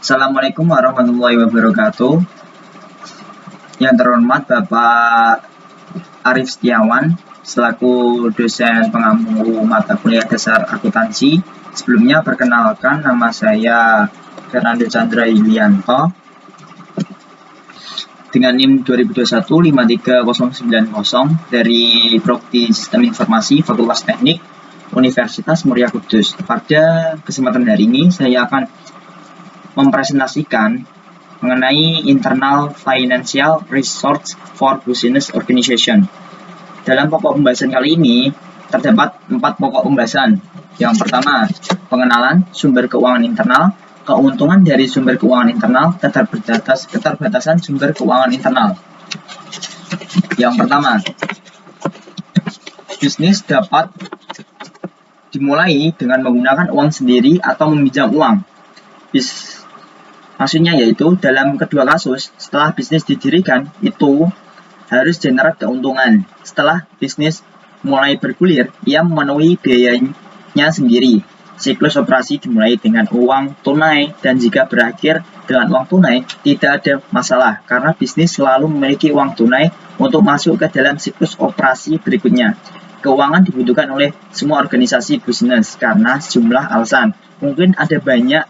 Assalamualaikum warahmatullahi wabarakatuh. Yang terhormat Bapak Arif Setiawan selaku dosen pengampu mata kuliah dasar akuntansi. Sebelumnya perkenalkan, nama saya Fernando Chandra Ilianto dengan NIM 2021-53090 dari Prodi Sistem Informasi Fakultas Teknik Universitas Muria Kudus. Pada kesempatan hari ini saya akan mempresentasikan mengenai Internal Financial Resource for Business Organization. Dalam pokok pembahasan kali ini terdapat 4 pokok pembahasan. Yang pertama, pengenalan sumber keuangan internal, keuntungan dari sumber keuangan internal, keterbatasan sumber keuangan internal. Yang pertama, bisnis dapat dimulai dengan menggunakan uang sendiri atau meminjam uang. Maksudnya yaitu dalam kedua kasus, setelah bisnis didirikan itu harus generate keuntungan. Setelah bisnis mulai bergulir, ia memenuhi biayanya sendiri. Siklus operasi dimulai dengan uang tunai, dan jika berakhir dengan uang tunai tidak ada masalah karena bisnis selalu memiliki uang tunai untuk masuk ke dalam siklus operasi berikutnya. Keuangan dibutuhkan oleh semua organisasi bisnis karena sejumlah alasan. Mungkin ada banyak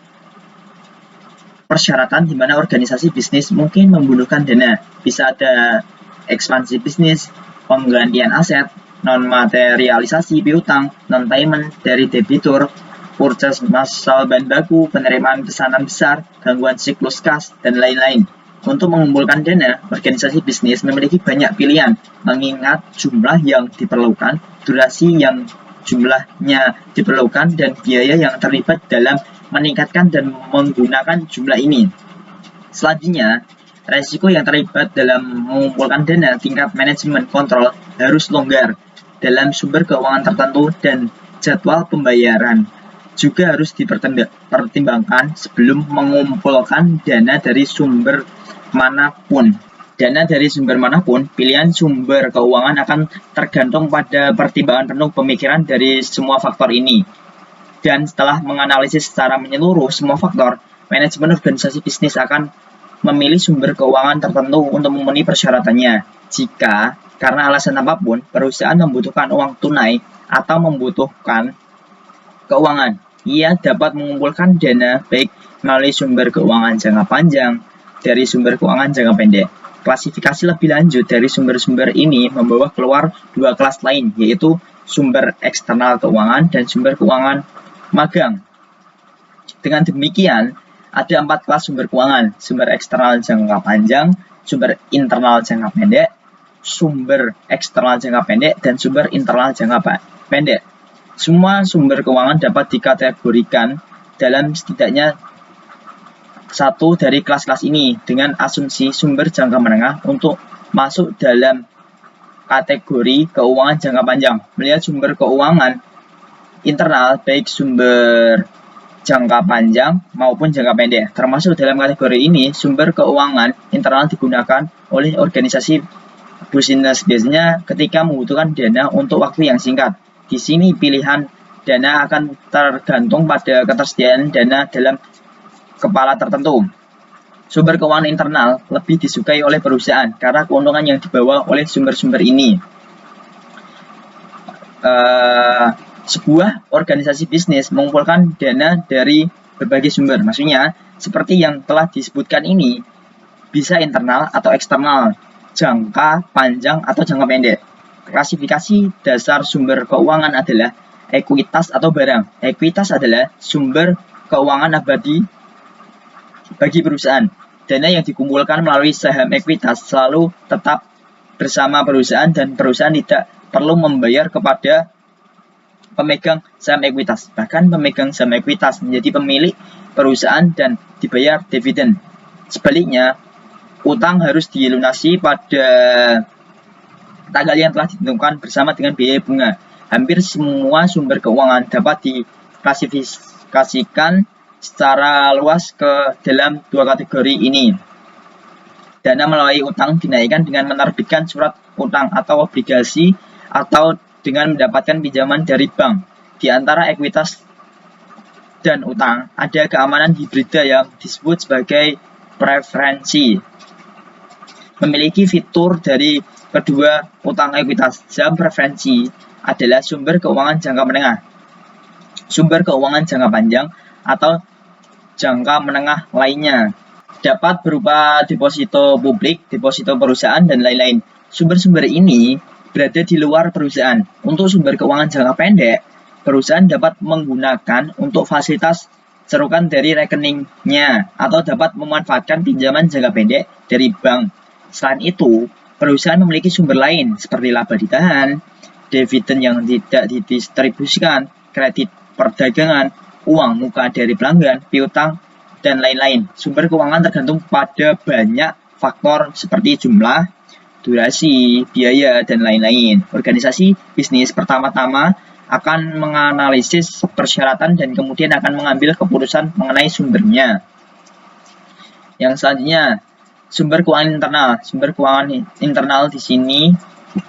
persyaratan di mana organisasi bisnis mungkin membutuhkan dana. Bisa ada ekspansi bisnis, penggantian aset, non-materialisasi piutang, non-payment dari debitur, purchase massal bahan baku, penerimaan pesanan besar, gangguan siklus kas, dan lain-lain. Untuk mengumpulkan dana, organisasi bisnis memiliki banyak pilihan, mengingat jumlah yang diperlukan, durasi yang jumlahnya diperlukan, dan biaya yang terlibat dalam meningkatkan dan menggunakan jumlah ini. Selanjutnya, resiko yang terlibat dalam mengumpulkan dana tingkat manajemen kontrol harus longgar dalam sumber keuangan tertentu, dan jadwal pembayaran juga harus dipertimbangkan sebelum mengumpulkan dana dari sumber manapun. Dana dari sumber manapun, pilihan sumber keuangan akan tergantung pada pertimbangan penuh pemikiran dari semua faktor ini. Dan setelah menganalisis secara menyeluruh semua faktor, manajemen organisasi bisnis akan memilih sumber keuangan tertentu untuk memenuhi persyaratannya. Jika karena alasan apapun perusahaan membutuhkan uang tunai atau membutuhkan keuangan, ia dapat mengumpulkan dana baik melalui sumber keuangan jangka panjang dari sumber keuangan jangka pendek. Klasifikasi lebih lanjut dari sumber-sumber ini membawa keluar 2 kelas lain, yaitu sumber eksternal keuangan dan sumber keuangan magang. Dengan demikian, ada 4 kelas sumber keuangan: sumber eksternal jangka panjang, sumber internal jangka pendek, sumber eksternal jangka pendek, dan sumber internal jangka pendek. Semua sumber keuangan dapat dikategorikan dalam setidaknya satu dari kelas-kelas ini dengan asumsi sumber jangka menengah untuk masuk dalam kategori keuangan jangka panjang. Melihat sumber keuangan internal baik sumber jangka panjang maupun jangka pendek. Termasuk dalam kategori ini, sumber keuangan internal digunakan oleh organisasi bisnis biasanya ketika membutuhkan dana untuk waktu yang singkat. Di sini pilihan dana akan tergantung pada ketersediaan dana dalam kepala tertentu. Sumber keuangan internal lebih disukai oleh perusahaan karena keuntungan yang dibawa oleh sumber-sumber ini. Sebuah organisasi bisnis mengumpulkan dana dari berbagai sumber. Maksudnya, seperti yang telah disebutkan ini, bisa internal atau eksternal, jangka panjang atau jangka pendek. Klasifikasi dasar sumber keuangan adalah ekuitas atau barang. Ekuitas adalah sumber keuangan abadi bagi perusahaan. Dana yang dikumpulkan melalui saham ekuitas selalu tetap bersama perusahaan, dan perusahaan tidak perlu membayar kepada pemegang saham ekuitas. Bahkan pemegang saham ekuitas menjadi pemilik perusahaan dan dibayar dividen. Sebaliknya, utang harus dilunasi pada tanggal yang telah ditentukan bersama dengan biaya bunga. Hampir semua sumber keuangan dapat diklasifikasikan secara luas ke dalam 2 kategori ini. Dana melalui utang dinaikkan dengan menerbitkan surat utang atau obligasi, atau dengan mendapatkan pinjaman dari bank. Di antara ekuitas dan utang, ada keamanan hibrida yang disebut sebagai preferensi. Memiliki fitur dari kedua utang ekuitas. Saham preferensi adalah sumber keuangan jangka menengah, sumber keuangan jangka panjang, atau jangka menengah lainnya. Dapat berupa deposito publik, deposito perusahaan, dan lain-lain. Sumber-sumber ini berada di luar perusahaan. Untuk sumber keuangan jangka pendek, perusahaan dapat menggunakan untuk fasilitas serukan dari rekeningnya atau dapat memanfaatkan pinjaman jangka pendek dari bank. Selain itu, perusahaan memiliki sumber lain seperti laba ditahan, dividen yang tidak didistribusikan, kredit perdagangan, uang muka dari pelanggan, piutang, dan lain-lain. Sumber keuangan tergantung pada banyak faktor seperti jumlah, durasi, biaya, dan lain-lain. Organisasi bisnis pertama-tama akan menganalisis persyaratan dan kemudian akan mengambil keputusan mengenai sumbernya. Yang selanjutnya, sumber keuangan internal. Sumber keuangan internal di sini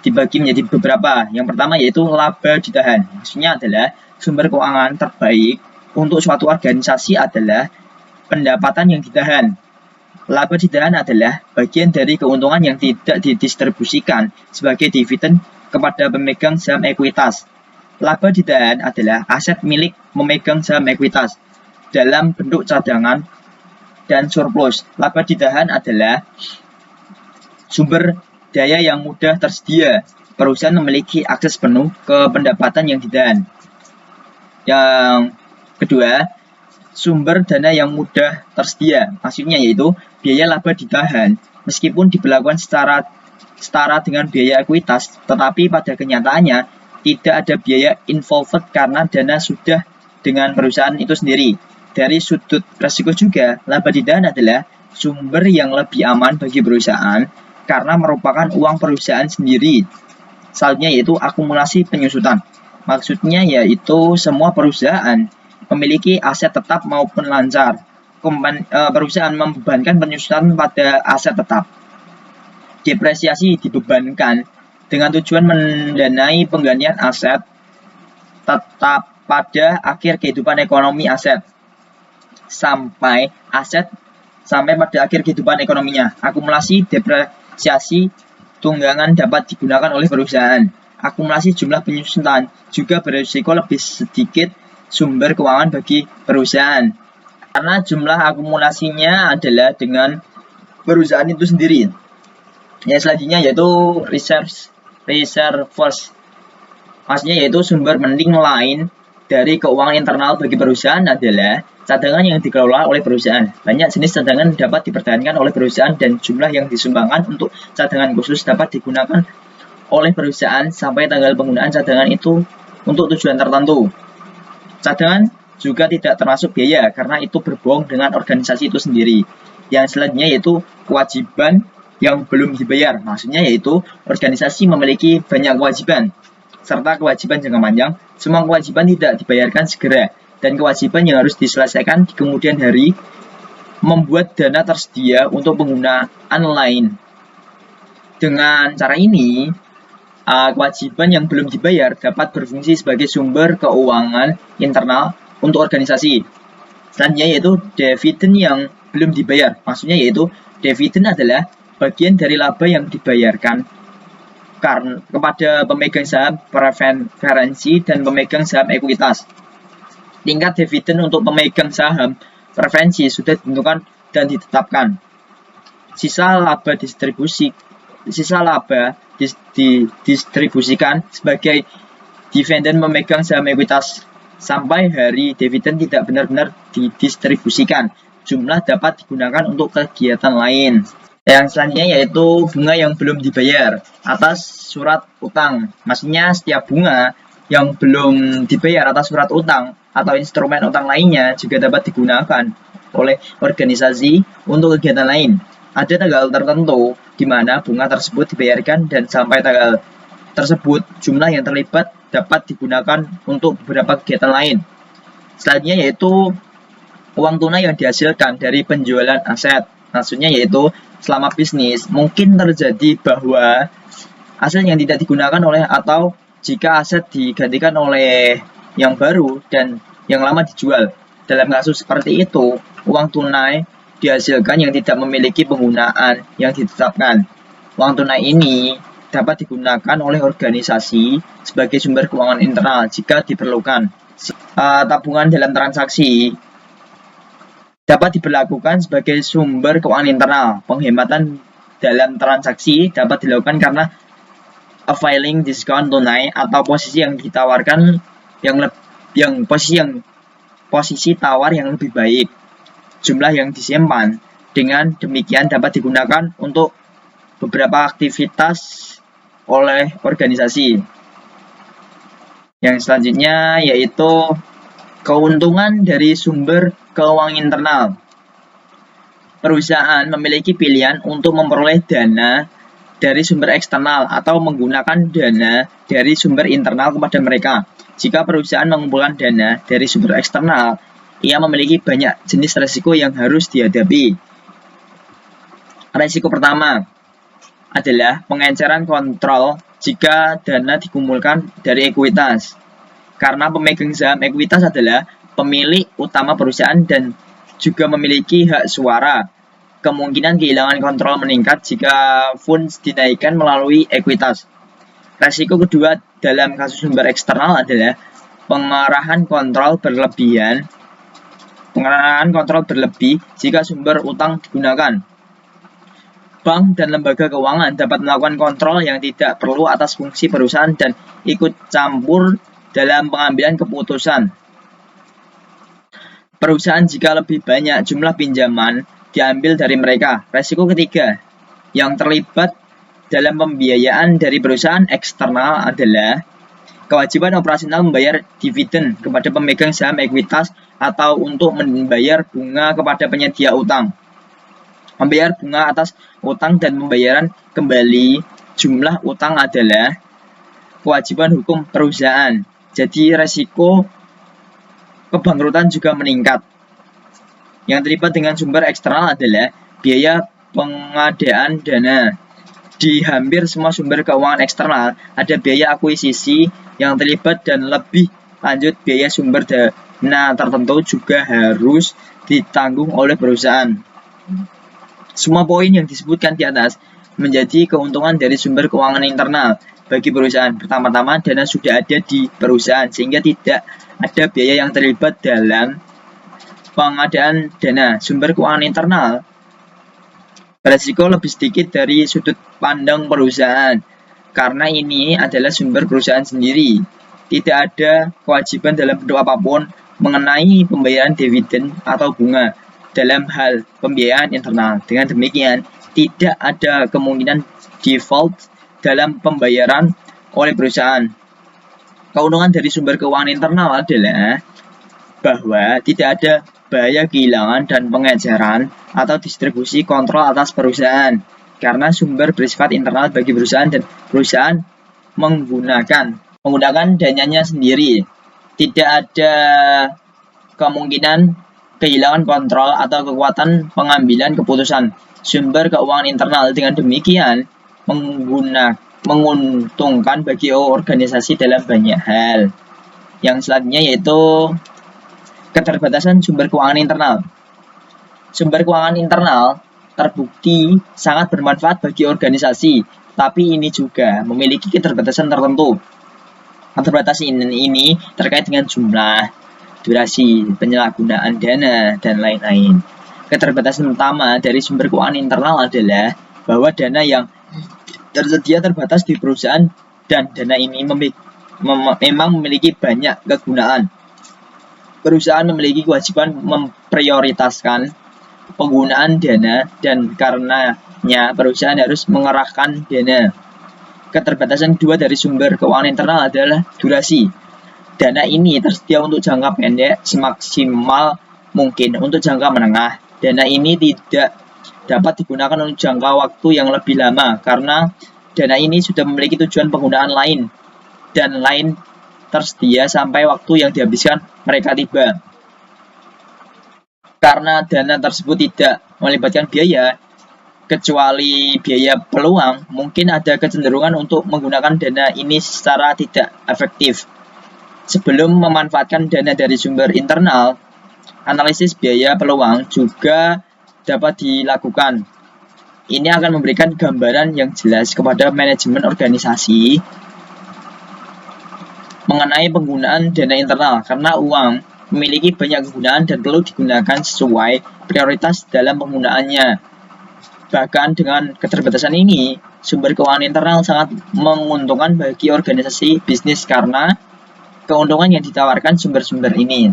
dibagi menjadi beberapa. Yang pertama yaitu laba ditahan. Maksudnya adalah sumber keuangan terbaik untuk suatu organisasi adalah pendapatan yang ditahan. Laba ditahan adalah bagian dari keuntungan yang tidak didistribusikan sebagai dividen kepada pemegang saham ekuitas. Laba ditahan adalah aset milik memegang saham ekuitas dalam bentuk cadangan dan surplus. Laba ditahan adalah sumber daya yang mudah tersedia. Perusahaan memiliki akses penuh ke pendapatan yang ditahan. Yang kedua, sumber dana yang mudah tersedia. Maksudnya yaitu biaya laba ditahan meskipun diberlakukan secara setara dengan biaya ekuitas, tetapi pada kenyataannya tidak ada biaya involved karena dana sudah dengan perusahaan itu sendiri. Dari sudut risiko juga, laba ditahan adalah sumber yang lebih aman bagi perusahaan karena merupakan uang perusahaan sendiri. Selanjutnya yaitu akumulasi penyusutan. Maksudnya yaitu semua perusahaan memiliki aset tetap maupun lancar. Perusahaan membebankan penyusutan pada aset tetap. Depresiasi dibebankan dengan tujuan mendanai penggantian aset tetap pada akhir kehidupan ekonomi aset sampai pada akhir kehidupan ekonominya. Akumulasi depresiasi tunggangan dapat digunakan oleh perusahaan. Akumulasi jumlah penyusutan juga berisiko lebih sedikit sumber keuangan bagi perusahaan karena jumlah akumulasinya adalah dengan perusahaan itu sendiri. Yang selanjutnya yaitu reserves. Maksudnya yaitu sumber penting lain dari keuangan internal bagi perusahaan adalah cadangan yang dikelola oleh perusahaan. Banyak jenis cadangan dapat dipertahankan oleh perusahaan dan jumlah yang disumbangkan untuk cadangan khusus dapat digunakan oleh perusahaan sampai tanggal penggunaan cadangan itu untuk tujuan tertentu. Cadangan juga tidak termasuk biaya karena itu berbohong dengan organisasi itu sendiri. Yang selanjutnya yaitu kewajiban yang belum dibayar. Maksudnya yaitu organisasi memiliki banyak kewajiban serta kewajiban jangka panjang. Semua kewajiban tidak dibayarkan segera dan kewajiban yang harus diselesaikan di kemudian hari membuat dana tersedia untuk penggunaan lain. Dengan cara ini, kewajiban yang belum dibayar dapat berfungsi sebagai sumber keuangan internal untuk organisasi. Selanjutnya yaitu dividen yang belum dibayar. Maksudnya yaitu dividen adalah bagian dari laba yang dibayarkan kepada pemegang saham preferensi dan pemegang saham ekuitas. Tingkat dividen untuk pemegang saham preferensi sudah ditentukan dan ditetapkan. Sisa laba didistribusikan sebagai dividen pemegang saham ekuitas sampai hari dividen tidak benar-benar didistribusikan. Jumlah dapat digunakan untuk kegiatan lain. Yang selanjutnya yaitu bunga yang belum dibayar atas surat utang. Maksudnya setiap bunga yang belum dibayar atas surat utang atau instrumen utang lainnya juga dapat digunakan oleh organisasi untuk kegiatan lain. Ada tanggal tertentu di mana bunga tersebut dibayarkan dan sampai tanggal tersebut jumlah yang terlibat dapat digunakan untuk beberapa kegiatan lain. Selanjutnya yaitu uang tunai yang dihasilkan dari penjualan aset. Maksudnya yaitu selama bisnis mungkin terjadi bahwa aset yang tidak digunakan oleh atau jika aset digantikan oleh yang baru dan yang lama dijual. Dalam kasus seperti itu, uang tunai dihasilkan yang tidak memiliki penggunaan yang ditetapkan. Uang tunai ini dapat digunakan oleh organisasi sebagai sumber keuangan internal jika diperlukan. Tabungan dalam transaksi dapat diberlakukan sebagai sumber keuangan internal. Penghematan dalam transaksi dapat dilakukan karena availing diskon tunai atau posisi yang ditawarkan posisi tawar yang lebih baik. Jumlah yang disimpan dengan demikian dapat digunakan untuk beberapa aktivitas oleh organisasi. Yang selanjutnya yaitu keuntungan dari sumber keuangan internal. Perusahaan memiliki pilihan untuk memperoleh dana dari sumber eksternal atau menggunakan dana dari sumber internal kepada mereka. Jika perusahaan mengumpulkan dana dari sumber eksternal, ia memiliki banyak jenis resiko yang harus dihadapi. Resiko pertama adalah pengenceran kontrol jika dana dikumpulkan dari ekuitas. Karena pemegang saham ekuitas adalah pemilik utama perusahaan dan juga memiliki hak suara. Kemungkinan kehilangan kontrol meningkat jika funds dinaikkan melalui ekuitas. Resiko kedua dalam kasus sumber eksternal adalah pengarahan kontrol berlebih jika sumber utang digunakan. Bank dan lembaga keuangan dapat melakukan kontrol yang tidak perlu atas fungsi perusahaan dan ikut campur dalam pengambilan keputusan. Perusahaan jika lebih banyak jumlah pinjaman diambil dari mereka. Resiko ketiga yang terlibat dalam pembiayaan dari perusahaan eksternal adalah kewajiban operasional membayar dividen kepada pemegang saham ekuitas atau untuk membayar bunga kepada penyedia utang. Membayar bunga atas utang dan pembayaran kembali jumlah utang adalah kewajiban hukum perusahaan. Jadi resiko kebangkrutan juga meningkat. Yang terlibat dengan sumber eksternal adalah biaya pengadaan dana. Di hampir semua sumber keuangan eksternal ada biaya akuisisi yang terlibat dan lebih lanjut biaya sumber dana tertentu juga harus ditanggung oleh perusahaan. Semua poin yang disebutkan di atas menjadi keuntungan dari sumber keuangan internal bagi perusahaan. Pertama-tama, dana sudah ada di perusahaan sehingga tidak ada biaya yang terlibat dalam pengadaan dana. Sumber keuangan internal beresiko lebih sedikit dari sudut pandang perusahaan karena ini adalah sumber perusahaan sendiri. Tidak ada kewajiban dalam bentuk apapun mengenai pembayaran dividen atau bunga dalam hal pembiayaan internal. Dengan demikian, tidak ada kemungkinan default dalam pembayaran oleh perusahaan. Keuntungan dari sumber keuangan internal adalah bahwa tidak ada bahaya kehilangan dan pengejaran atau distribusi kontrol atas perusahaan karena sumber bersifat internal bagi perusahaan dan perusahaan menggunakan dananya sendiri. Tidak ada kemungkinan kehilangan kontrol atau kekuatan pengambilan keputusan sumber keuangan internal. Dengan demikian menguntungkan bagi organisasi dalam banyak hal. Yang selanjutnya yaitu keterbatasan sumber keuangan internal. Sumber keuangan internal terbukti sangat bermanfaat bagi organisasi, tapi ini juga memiliki keterbatasan tertentu. Keterbatasan ini terkait dengan jumlah, durasi, penyalahgunaan dana, dan lain-lain. Keterbatasan utama dari sumber keuangan internal adalah bahwa dana yang tersedia terbatas di perusahaan dan dana ini memang memiliki banyak kegunaan. Perusahaan memiliki kewajiban memprioritaskan penggunaan dana dan karenanya perusahaan harus mengerahkan dana. Keterbatasan kedua dari sumber keuangan internal adalah durasi. Dana ini tersedia untuk jangka pendek semaksimal mungkin. Untuk jangka menengah, dana ini tidak dapat digunakan untuk jangka waktu yang lebih lama karena dana ini sudah memiliki tujuan penggunaan lain dan lain tersedia sampai waktu yang dihabiskan mereka tiba. Karena dana tersebut tidak melibatkan biaya, kecuali biaya peluang, mungkin ada kecenderungan untuk menggunakan dana ini secara tidak efektif. Sebelum memanfaatkan dana dari sumber internal, Analisis biaya peluang juga dapat dilakukan. Ini akan memberikan gambaran yang jelas kepada manajemen organisasi mengenai penggunaan dana internal, karena uang memiliki banyak kegunaan dan perlu digunakan sesuai prioritas dalam penggunaannya. Bahkan dengan keterbatasan ini, sumber keuangan internal sangat menguntungkan bagi organisasi bisnis karena keuntungan yang ditawarkan sumber-sumber ini.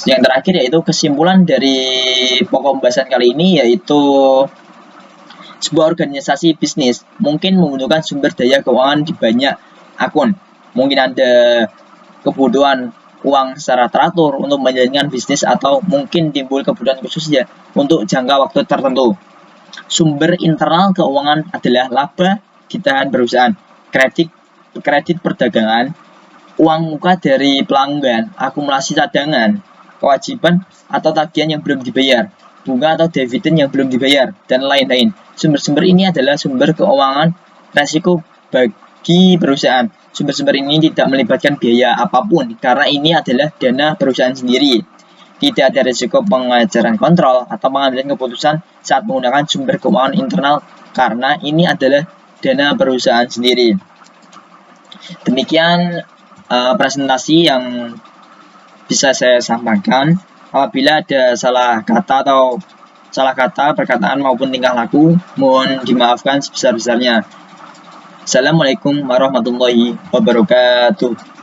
Yang terakhir yaitu kesimpulan dari pokok pembahasan kali ini, yaitu sebuah organisasi bisnis mungkin membutuhkan sumber daya keuangan di banyak akun. Mungkin ada kebutuhan uang secara teratur untuk menjalankan bisnis, atau mungkin timbul kebutuhan khusus ya untuk jangka waktu tertentu. Sumber internal keuangan adalah laba ditahan perusahaan, kredit perdagangan, uang muka dari pelanggan, akumulasi cadangan, kewajiban atau tagihan yang belum dibayar, bunga atau dividen yang belum dibayar, dan lain-lain. Sumber-sumber ini adalah sumber keuangan resiko bagi perusahaan. Sumber-sumber ini tidak melibatkan biaya apapun karena ini adalah dana perusahaan sendiri. Tidak ada risiko pengajaran kontrol atau pengambilan keputusan saat menggunakan sumber keuangan internal karena ini adalah dana perusahaan sendiri. Demikian presentasi yang bisa saya sampaikan. Apabila ada salah kata, perkataan maupun tingkah laku, mohon dimaafkan sebesar-besarnya. Assalamualaikum warahmatullahi wabarakatuh.